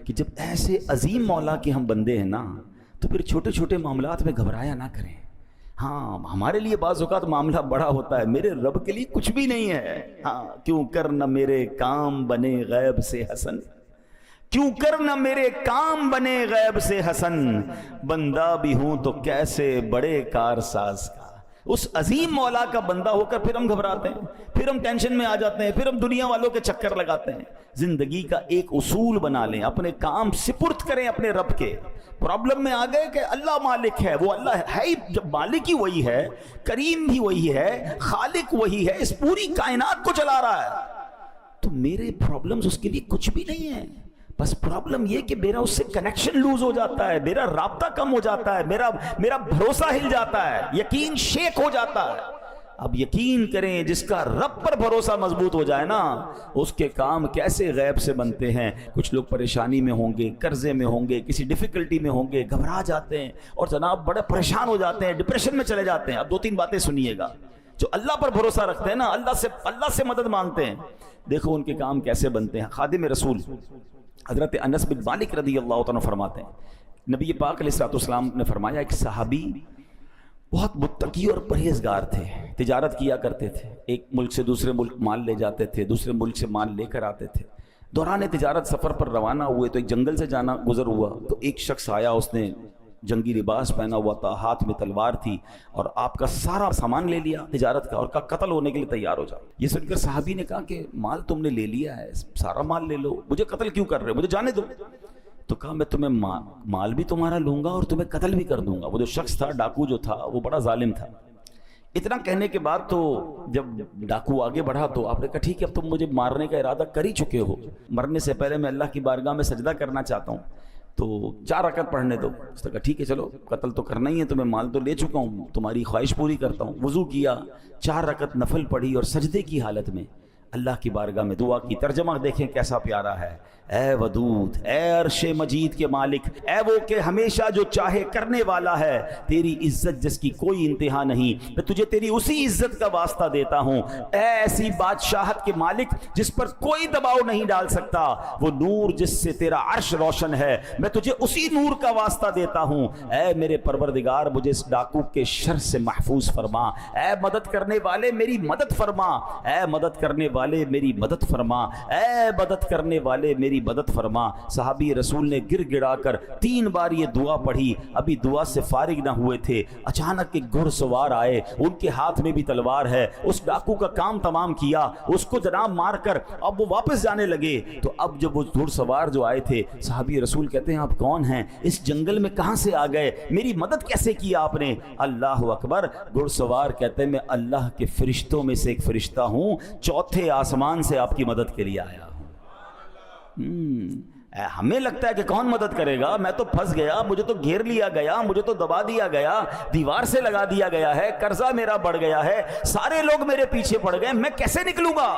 کہ جب ایسے عظیم مولا کے ہم بندے ہیں نا تو پھر چھوٹے چھوٹے معاملات میں گھبرایا نہ کریں. ہاں ہمارے لیے بعض اوقات معاملہ بڑا ہوتا ہے، میرے رب کے لیے کچھ بھی نہیں ہے. ہاں کیوں کر نہ میرے کام بنے غیب سے حسن، کیوں کر نہ میرے کام بنے غیب سے حسن، بندہ بھی ہوں تو کیسے بڑے کارساز کا. اس عظیم مولا کا بندہ ہو کر پھر ہم گھبراتے ہیں، پھر ہم ٹینشن میں آ جاتے ہیں، پھر ہم دنیا والوں کے چکر لگاتے ہیں. زندگی کا ایک اصول بنا لیں، اپنے کام سپرد کریں اپنے رب کے. پرابلم میں آ گئے کہ اللہ مالک ہے، وہ اللہ ہے ہی، جب مالک ہی وہی ہے، کریم بھی وہی ہے، خالق وہی ہے، اس پوری کائنات کو چلا رہا ہے، تو میرے پرابلمز اس کے لیے کچھ بھی نہیں ہے. بس پرابلم یہ کہ میرا اس سے کنیکشن لوز ہو جاتا ہے، میرا رابطہ کم ہو جاتا ہے، میرا بھروسہ ہل جاتا ہے، یقین شیک ہو جاتا ہے. اب یقین کریں جس کا رب پر بھروسہ مضبوط ہو جائے نا، اس کے کام کیسے غیب سے بنتے ہیں. کچھ لوگ پریشانی میں ہوں گے، قرضے میں ہوں گے، کسی ڈیفیکلٹی میں ہوں گے، گھبرا جاتے ہیں اور جناب بڑے پریشان ہو جاتے ہیں، ڈپریشن میں چلے جاتے ہیں. اب 2-3 باتیں سنیے گا. جو اللہ پر بھروسہ رکھتے ہیں نا، اللہ سے مدد مانگتے ہیں، دیکھو ان کے کام کیسے بنتے ہیں. خادم رسول حضرت انس بن مالک رضی اللہ عنہ فرماتے ہیں، نبی پاک علیہ الصلوۃ والسلام نے فرمایا ایک صحابی بہت متقی اور پرہیزگار تھے، تجارت کیا کرتے تھے، ایک ملک سے دوسرے ملک مال لے جاتے تھے، دوسرے ملک سے مال لے کر آتے تھے. دوران تجارت سفر پر روانہ ہوئے تو ایک جنگل سے جانا گزر ہوا، تو ایک شخص آیا، اس نے جنگی لباس پہنا ہوا تھا، ہاتھ میں تلوار تھی، اور آپ کا سارا سامان لے لیا تجارت کا اور کہا قتل ہونے کے لیے تیار ہو جاؤ. یہ سن کر صحابی نے کہا کہ مال تم نے لے لیا ہے، سارا مال لے لو، مجھے قتل کیوں کر رہے ہو، مجھے جانے دو. تو کہا میں تمہیں مال بھی تمہارا لوں گا اور تمہیں قتل بھی کر دوں گا. وہ جو شخص تھا، ڈاکو جو تھا، وہ بڑا ظالم تھا. اتنا کہنے کے بعد تو جب ڈاکو آگے بڑھا تو آپ نے کہا ٹھیک ہے اب تم مجھے مارنے کا ارادہ کر ہی چکے ہو، مرنے سے پہلے میں اللہ کی بارگاہ میں سجدہ کرنا چاہتا ہوں، تو 4 رکعت پڑھنے دو. اس نے کہا ٹھیک ہے چلو، قتل تو کرنا ہی ہے، تمہیں مال تو لے چکا ہوں، تمہاری خواہش پوری کرتا ہوں. وضو کیا، 4 رکعت نفل پڑھی اور سجدے کی حالت میں اللہ کی بارگاہ میں دعا کی. ترجمہ دیکھیں کیسا پیارا ہے. اے ودود، اے عرش مجید کے مالک، اے وہ کہ ہمیشہ جو چاہے کرنے والا ہے، تیری عزت جس کی کوئی انتہا نہیں، میں تجھے تیری اسی عزت کا واسطہ دیتا ہوں. اے ایسی بادشاہت کے مالک جس پر کوئی دباؤ نہیں ڈال سکتا، وہ نور جس سے تیرا عرش روشن ہے، میں تجھے اسی نور کا واسطہ دیتا ہوں. اے میرے پروردگار مجھے اس ڈاکو کے شر سے محفوظ فرما. اے مدد کرنے والے میری مدد فرما، اے مدد کرنے والے میری مدد فرما، اے مدد کرنے والے میری مدد فرما. صحابی رسول نے گر گڑا کر 3 بار یہ دعا پڑھی. ابھی دعا سے فارغ نہ ہوئے تھے، اچانک ایک گھڑ سوار آئے، ان کے ہاتھ میں بھی تلوار ہے. اس ڈاکو کا کام تمام کیا، اس کو جناب مار کر اب وہ واپس جانے لگے. تو اب جب وہ گھڑ سوار جو آئے تھے، صحابی رسول کہتے ہیں آپ کون ہیں، اس جنگل میں کہاں سے آ گئے، میری مدد کیسے کیا آپ نے؟ اللہ اکبر. گھڑ سوار کہتے ہیں میں اللہ کے فرشتوں میں سے ایک فرشتہ ہوں، 4تھے آسمان سے آپ کی مدد کے لیے آیا ہوں. ہمیں لگتا ہے کہ کون مدد کرے گا، میں تو پھنس گیا، مجھے تو گھیر لیا گیا، مجھے تو دبا دیا گیا، دیوار سے لگا دیا گیا ہے، قرضہ میرا بڑھ گیا ہے، سارے لوگ میرے پیچھے پڑ گئے، میں کیسے نکلوں گا؟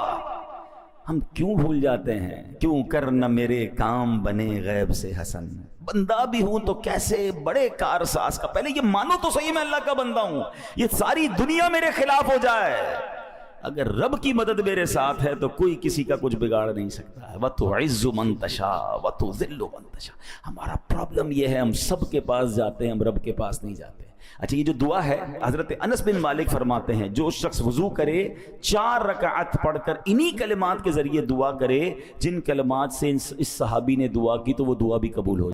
ہم کیوں بھول جاتے ہیں؟ کیوں کر نہ میرے کام بنے غیب سے حسن، بندہ بھی ہوں تو کیسے بڑے کارساز کا. پہلے یہ مانو تو صحیح میں اللہ کا بندہ ہوں، یہ ساری دنیا میرے خلاف ہو جائے، اگر رب کی مدد میرے ساتھ ہے تو کوئی کسی کا کچھ بگاڑ نہیں سکتا ہے. وَتُعِزُّ مَن تَشَاءُ وَتُذِلُّ مَن تَشَاءُ. ہمارا پرابلم یہ ہے ہم سب کے پاس جاتے ہیں، ہم رب کے پاس نہیں جاتے. اچھا یہ جو دعا ہے حضرت انس بن مالک فرماتے ہیں جو شخص وضو کرے 4 رکعت پڑھ کر انہی کلمات کے ذریعے دعا کرے جن کلمات سے اس صحابی نے دعا کی تو وہ دعا بھی قبول ہو